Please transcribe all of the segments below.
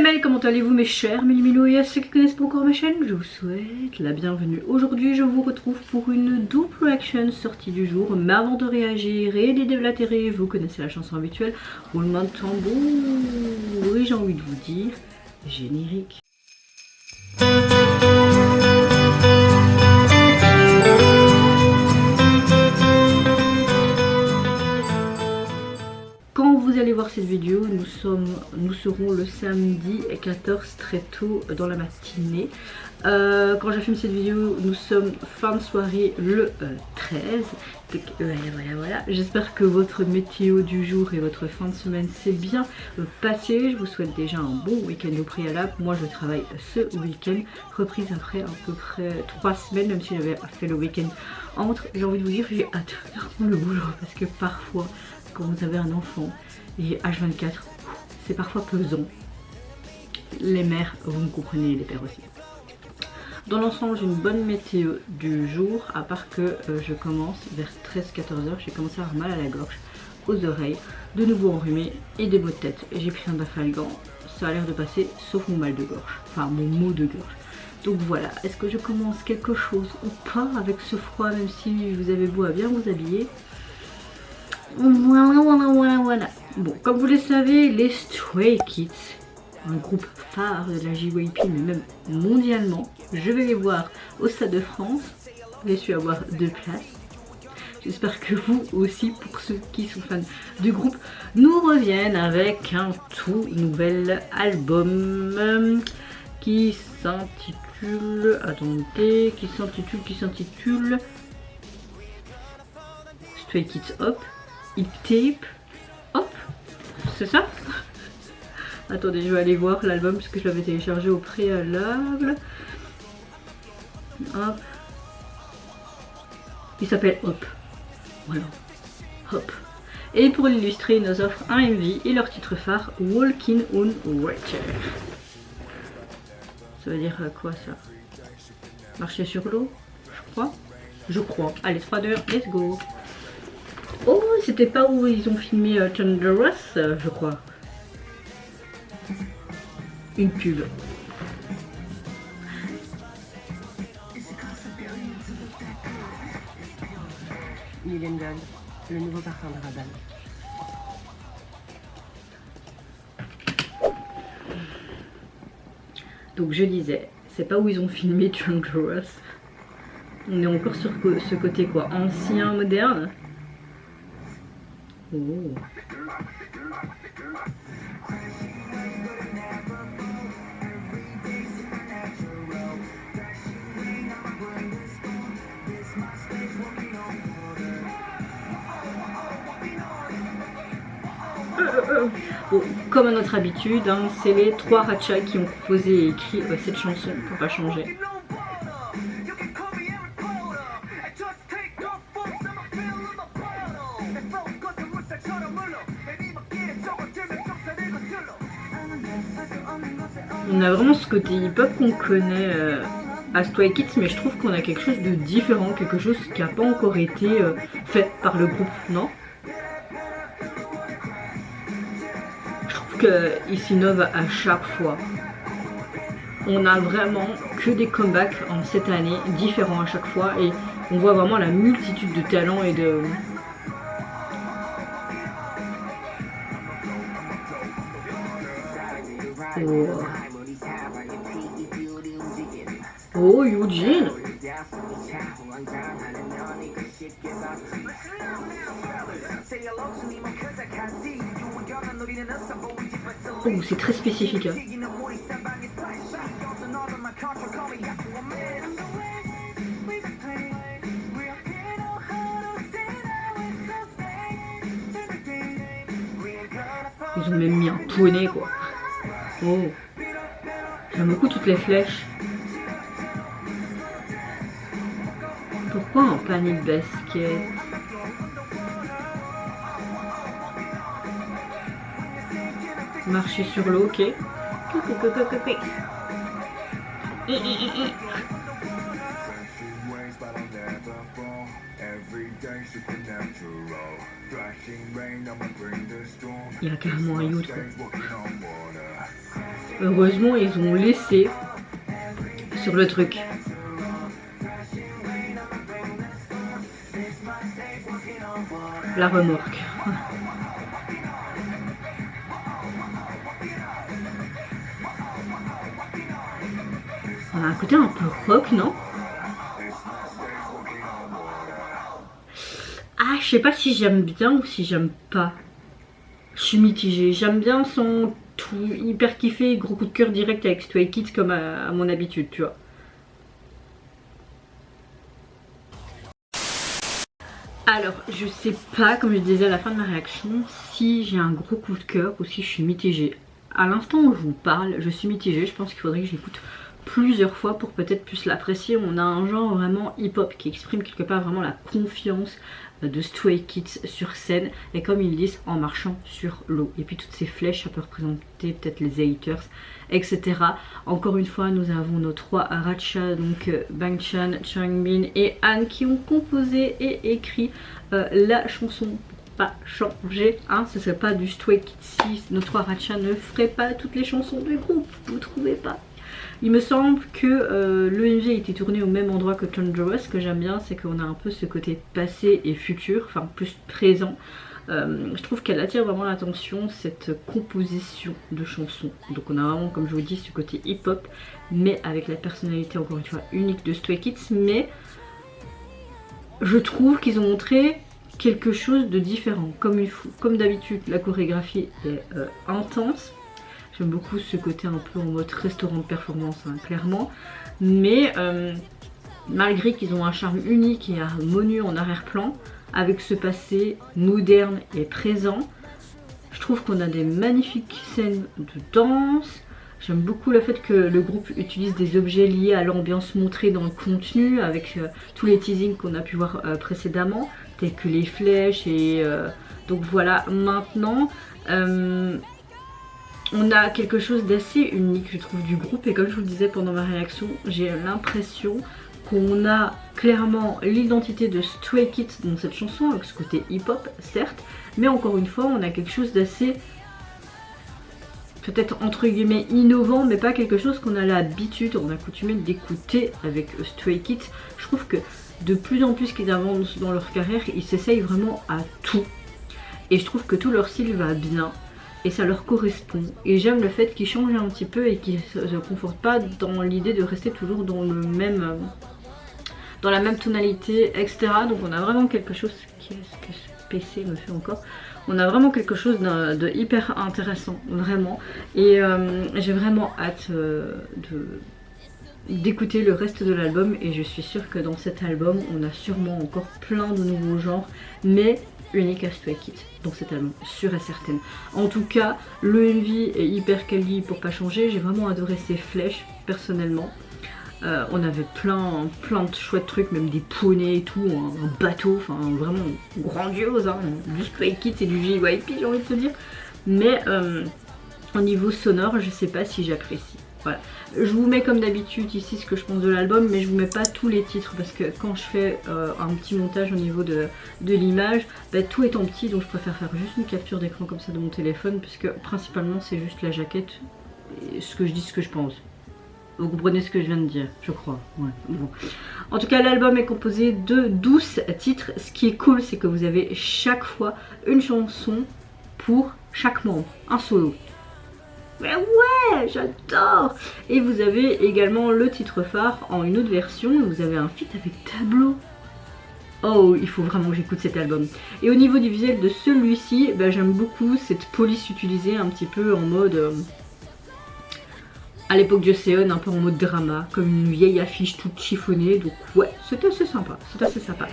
Mémé, comment allez-vous mes chers Méliminous et à ceux qui connaissent pas encore ma chaîne, je vous souhaite la bienvenue. Aujourd'hui je vous retrouve pour une double reaction sortie du jour. Mais avant de réagir et d'aider la télé, vous connaissez la chanson habituelle. Roulement de tambour et j'ai envie de vous dire générique. Quand vous allez voir cette vidéo, nous serons le samedi 14 très tôt dans la matinée. Quand je filme cette vidéo, nous sommes fin de soirée le 13. Donc voilà. J'espère que votre météo du jour et votre fin de semaine s'est bien passé. Je vous souhaite déjà un bon week-end au préalable. Moi je travaille ce week-end, reprise après à peu près 3 semaines, même si j'avais fait le week-end entre. J'ai envie de vous dire, j'ai hâte de reprendre le boulot parce que parfois, quand vous avez un enfant et H24, c'est parfois pesant. Les mères, vous me comprenez, les pères aussi. Dans l'ensemble, j'ai une bonne météo du jour, à part que je commence vers 13-14 heures, j'ai commencé à avoir mal à la gorge, aux oreilles, de nouveau enrhumé et des maux de tête. J'ai pris un Dafalgan, ça a l'air de passer, sauf mon mal de gorge, enfin mon mot de gorge. Donc voilà, est-ce que je commence quelque chose ou pas avec ce froid, même si vous avez beau à bien vous habiller? Voilà. Bon, comme vous le savez, les Stray Kids, un groupe phare de la JYP, mais même mondialement, je vais les voir au Stade de France. J'ai su avoir 2 places. J'espère que vous aussi, pour ceux qui sont fans du groupe, nous reviennent avec un tout nouvel album qui s'intitule... Attendez, qui s'intitule Stray Kids Hop. Hip Tape Hop, c'est ça? Attendez, je vais aller voir l'album parce que je l'avais téléchargé au préalable. Hop. Il s'appelle Hop. Voilà. Hop. Et pour l'illustrer, ils nous offrent un MV et leur titre phare, Walking on Water. Ça veut dire quoi ça? Marcher sur l'eau, je crois. Allez, 3, 2, let's go. Oh, c'était pas où ils ont filmé Thunderous, je crois. Une pub. Million Dog, le nouveau parfum de Rabanne. Donc je disais, c'est pas où ils ont filmé Thunderous. On est encore sur ce côté quoi, ancien, moderne. Oh. Bon, comme à notre habitude, hein, c'est les 3 Ratchai qui ont composé et écrit cette chanson, pour pas changer. On a vraiment ce côté hip-hop qu'on connaît à Stray Kids, mais je trouve qu'on a quelque chose de différent, quelque chose qui n'a pas encore été fait par le groupe, non? Je trouve qu'ils s'innovent à chaque fois. On a vraiment que des comebacks en cette année, différents à chaque fois, et on voit vraiment la multitude de talents et de... Oh. Oh, Eugene. Oh, c'est très spécifique. Hein. Ils ont même mis un poney, quoi. Oh. J'aime beaucoup toutes les flèches. Pourquoi un panier de basket? Marcher sur l'eau, ok. Il y a carrément un yacht quoi. Heureusement ils ont laissé sur le truc. La remorque. On a un côté un peu rock, non? Ah, je sais pas si j'aime bien ou si j'aime pas. Je suis mitigée. J'aime bien son tout hyper kiffé, gros coup de cœur direct avec Stray Kids comme à mon habitude, tu vois. Alors, je sais pas, comme je disais à la fin de ma réaction, si j'ai un gros coup de cœur ou si je suis mitigée. À l'instant où je vous parle, je suis mitigée. Je pense qu'il faudrait que j'écoute plusieurs fois pour peut-être plus l'apprécier. On a un genre vraiment hip-hop qui exprime quelque part vraiment la confiance de Stray Kids sur scène, et comme ils disent, en marchant sur l'eau. Et puis toutes ces flèches, ça peut représenter peut-être les haters, etc. Encore une fois, nous avons nos trois Racha, donc Bangchan, Changbin et Han, qui ont composé et écrit la chanson. Pas changer, hein, ce serait pas du Stray Kids si nos trois Racha ne feraient pas toutes les chansons du groupe, vous trouvez pas? Il me semble que l'EMV a été tourné au même endroit que Thunderous. Ce que j'aime bien, c'est qu'on a un peu ce côté passé et futur, enfin plus présent. Je trouve qu'elle attire vraiment l'attention, cette composition de chansons. Donc on a vraiment, comme je vous dis, ce côté hip-hop, mais avec la personnalité encore une fois unique de Stray Kids. Mais je trouve qu'ils ont montré quelque chose de différent, comme d'habitude. La chorégraphie est intense. J'aime beaucoup ce côté un peu en mode restaurant de performance, hein, clairement. Mais malgré qu'ils ont un charme unique et harmonieux en arrière-plan, avec ce passé moderne et présent, je trouve qu'on a des magnifiques scènes de danse. J'aime beaucoup le fait que le groupe utilise des objets liés à l'ambiance montrée dans le contenu, avec tous les teasings qu'on a pu voir précédemment, tels que les flèches et... donc voilà, maintenant... on a quelque chose d'assez unique, je trouve, du groupe. Et comme je vous le disais pendant ma réaction, j'ai l'impression qu'on a clairement l'identité de Stray Kids dans cette chanson, avec ce côté hip-hop, certes. Mais encore une fois, on a quelque chose d'assez, peut-être entre guillemets, innovant, mais pas quelque chose qu'on a l'habitude, on a coutumé d'écouter avec Stray Kids. Je trouve que de plus en plus qu'ils avancent dans leur carrière, ils s'essayent vraiment à tout. Et je trouve que tout leur style va bien. Et ça leur correspond. Et j'aime le fait qu'ils changent un petit peu et qu'ils ne se confortent pas dans l'idée de rester toujours dans le même, dans la même tonalité, etc. Donc on a vraiment quelque chose, qu'est-ce que ce PC me fait encore, on a vraiment quelque chose de hyper intéressant, vraiment. Et j'ai vraiment hâte d'écouter le reste de l'album. Et je suis sûre que dans cet album, on a sûrement encore plein de nouveaux genres, mais unique à Stray Kids dans cet album, sûr et certaine. En tout cas, le MV est hyper quali pour pas changer. J'ai vraiment adoré ces flèches personnellement. On avait plein de chouettes trucs, même des poneys et tout, un bateau, enfin vraiment grandiose, hein, du Stray Kids et du JYP, j'ai envie de te dire. Mais au niveau sonore, je sais pas si j'apprécie. Voilà. Je vous mets comme d'habitude ici ce que je pense de l'album, mais je vous mets pas tous les titres parce que quand je fais un petit montage au niveau de l'image, bah, tout est en petit, donc je préfère faire juste une capture d'écran comme ça de mon téléphone, puisque principalement c'est juste la jaquette et ce que je dis, ce que je pense. Vous comprenez ce que je viens de dire, je crois. Ouais, bon. En tout cas, l'album est composé de 12 titres. Ce qui est cool, c'est que vous avez chaque fois une chanson pour chaque membre, un solo. Mais ouais, j'adore. Et vous avez également le titre phare en une autre version. Vous avez un feat avec Tableau. Oh, il faut vraiment que j'écoute cet album. Et au niveau du visuel de celui-ci, bah, j'aime beaucoup cette police utilisée un petit peu en mode... à l'époque de Seon, un peu en mode drama, comme une vieille affiche toute chiffonnée. Donc ouais, c'est assez sympa. C'est assez sympa.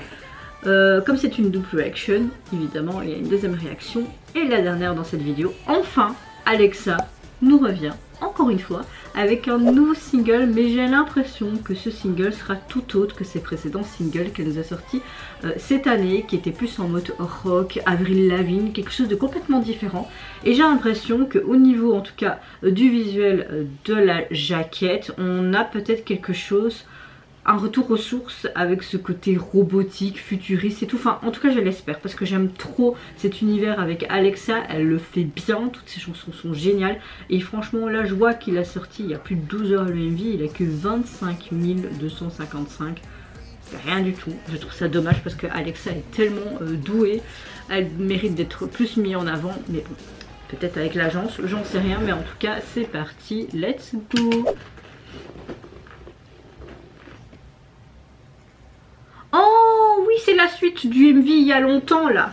Comme c'est une double réaction, évidemment, il y a une deuxième réaction. Et la dernière dans cette vidéo. Enfin, Alexa nous revient encore une fois avec un nouveau single, mais j'ai l'impression que ce single sera tout autre que ses précédents singles qu'elle nous a sortis cette année, qui était plus en mode rock, Avril Lavigne, quelque chose de complètement différent. Et j'ai l'impression qu'au niveau en tout cas du visuel de la jaquette, on a peut-être quelque chose un retour aux sources avec ce côté robotique, futuriste et tout. Enfin, en tout cas, je l'espère parce que j'aime trop cet univers avec Alexa. Elle le fait bien, toutes ses chansons sont géniales. Et franchement, là, je vois qu'il a sorti il y a plus de 12 heures le MV. Il a que 25 255. C'est rien du tout. Je trouve ça dommage parce que Alexa est tellement douée. Elle mérite d'être plus mise en avant. Mais bon, peut-être avec l'agence, j'en sais rien. Mais en tout cas, c'est parti. Let's go! Oh oui, c'est la suite du MV il y a longtemps là.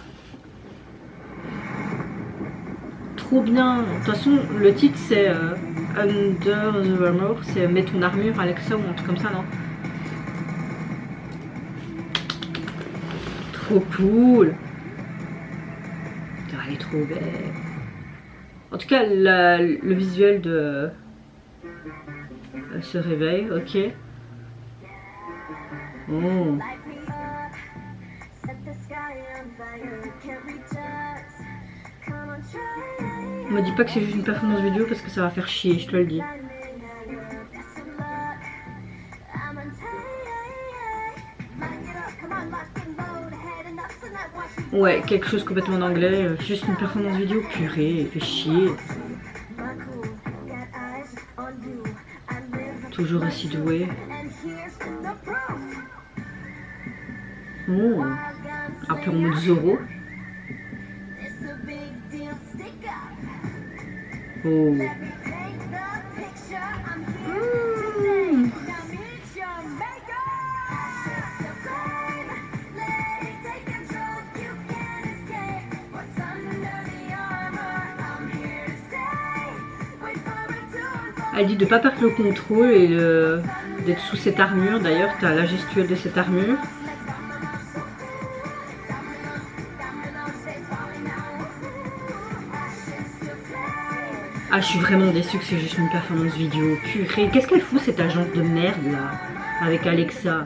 Trop bien. De toute façon, le titre c'est Under the Armor. C'est mets ton armure Alexa ou un truc comme ça, non? Trop cool. Elle est trop belle. En tout cas, le visuel de ce réveil, ok. Oh. Me dis pas que c'est juste une performance vidéo parce que ça va faire chier, je te le dis. Ouais, quelque chose complètement en anglais, juste une performance vidéo, purée, fait chier. Toujours aussi doué. Oh, un peu en mode Zorro. Oh. Elle dit de ne pas perdre le contrôle et d'être sous cette armure. D'ailleurs, tu as la gestuelle de cette armure. Ah, je suis vraiment déçue que c'est juste une performance vidéo. Purée, qu'est-ce qu'elle fout cette agence de merde là avec Alexa?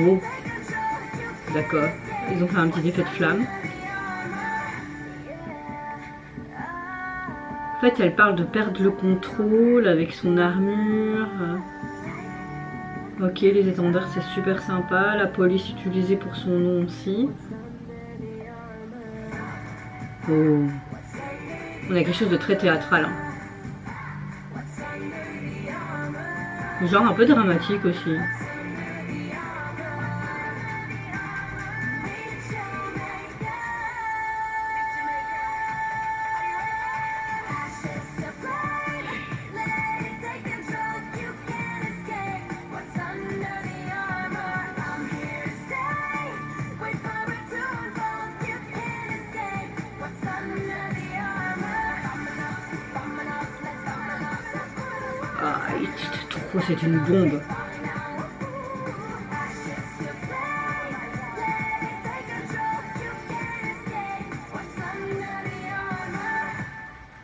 Oh, d'accord. Ils ont fait un petit effet de flamme. En fait, elle parle de perdre le contrôle avec son armure. Ok, les étendards, c'est super sympa. La police utilisée pour son nom aussi. Oh. On a quelque chose de très théâtral. Hein. Genre un peu dramatique aussi. Ah, trop, c'est une bombe.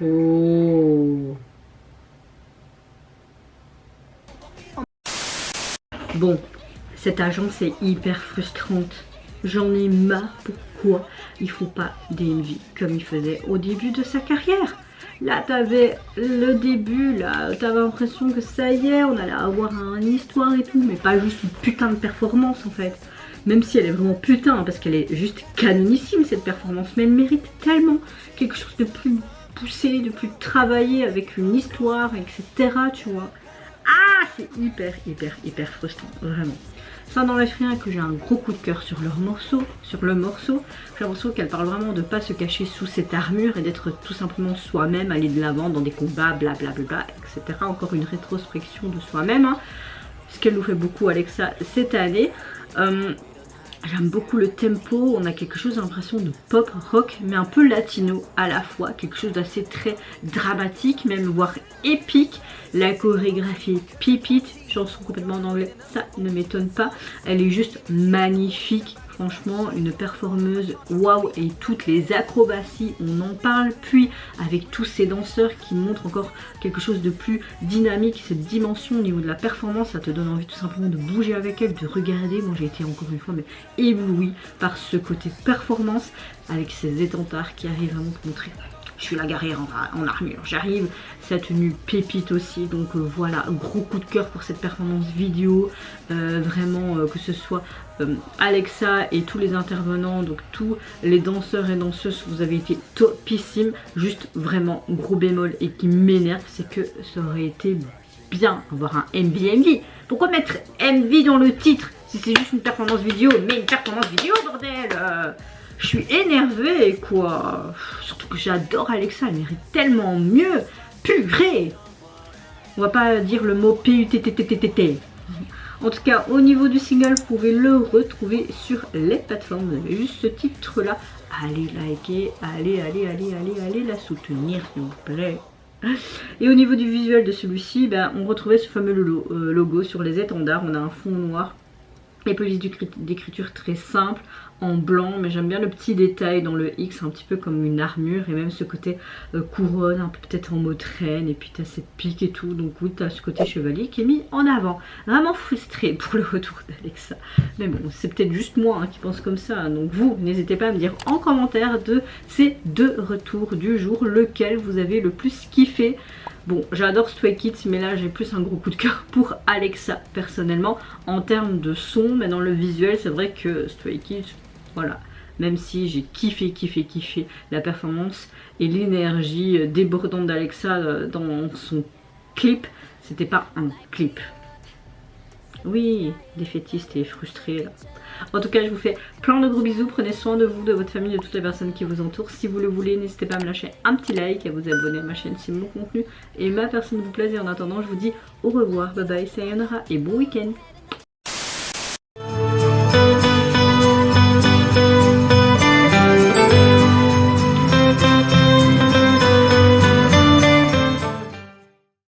Oh. Bon, cette agence est hyper frustrante. J'en ai marre. Pourquoi ils font pas des MV comme ils faisaient au début de sa carrière? Là, t'avais le début, là, t'avais l'impression que ça y est, on allait avoir une histoire et tout, mais pas juste une putain de performance en fait. Même si elle est vraiment putain, parce qu'elle est juste canonissime cette performance, mais elle mérite tellement quelque chose de plus poussé, de plus travaillé, avec une histoire, etc. Tu vois. Ah, c'est hyper frustrant, vraiment. Ça n'enlève rien que j'ai un gros coup de cœur sur leur morceau, sur le morceau. J'ai l'impression qu'elle parle vraiment de pas se cacher sous cette armure et d'être tout simplement soi-même, aller de l'avant dans des combats, blablabla, etc. Encore une rétrospection de soi-même, hein. Ce qu'elle nous fait beaucoup Alexa cette année. J'aime beaucoup le tempo, on a quelque chose d'impression de pop rock mais un peu latino à la fois, quelque chose d'assez très dramatique, même voire épique. La chorégraphie est pipite, chanson complètement en anglais, ça ne m'étonne pas, elle est juste magnifique. Franchement, une performeuse, waouh, et toutes les acrobaties, on en parle. Puis, avec tous ces danseurs qui montrent encore quelque chose de plus dynamique, cette dimension au niveau de la performance, ça te donne envie tout simplement de bouger avec elle, de regarder. Moi, j'ai été encore une fois mais éblouie par ce côté performance, avec ces étendards qui arrivent vraiment pour montrer. Je suis la guerrière en armure, j'arrive, sa tenue pépite aussi, donc voilà, gros coup de cœur pour cette performance vidéo, vraiment que ce soit Alexa et tous les intervenants, donc tous les danseurs et danseuses, vous avez été topissime. Juste vraiment gros bémol et qui m'énerve, c'est que ça aurait été bien avoir un MV. Pourquoi mettre MV dans le titre si c'est juste une performance vidéo? Mais une performance vidéo, bordel. Je suis énervée, quoi. Surtout que j'adore Alexa, elle mérite tellement mieux. Purée. On va pas dire le mot PUTTTTT. En tout cas, au niveau du single, vous pouvez le retrouver sur les plateformes. Vous avez juste ce titre-là. Allez liker, allez la soutenir, s'il vous plaît. Et au niveau du visuel de celui-ci, ben, on retrouvait ce fameux logo sur les étendards. On a un fond noir. Les polices d'écriture très simple, en blanc, mais j'aime bien le petit détail dans le X, un petit peu comme une armure, et même ce côté couronne, un peu peut-être en mode reine, et puis t'as cette pique et tout, donc oui, t'as ce côté chevalier qui est mis en avant. Vraiment frustrée pour le retour d'Alexa, mais bon, c'est peut-être juste moi hein, qui pense comme ça, donc vous, n'hésitez pas à me dire en commentaire de ces deux retours du jour, lequel vous avez le plus kiffé. Bon, j'adore Stray Kids, mais là j'ai plus un gros coup de cœur pour Alexa personnellement en termes de son, mais dans le visuel c'est vrai que Stray Kids, voilà, même si j'ai kiffé la performance et l'énergie débordante d'Alexa dans son clip, c'était pas un clip. Oui, défaitiste et frustré là. En tout cas, je vous fais plein de gros bisous. Prenez soin de vous, de votre famille, de toutes les personnes qui vous entourent. Si vous le voulez, n'hésitez pas à me lâcher un petit like, à vous abonner à ma chaîne si mon contenu et ma personne vous plaise. Et en attendant, je vous dis au revoir, bye bye, sayonara et bon week-end.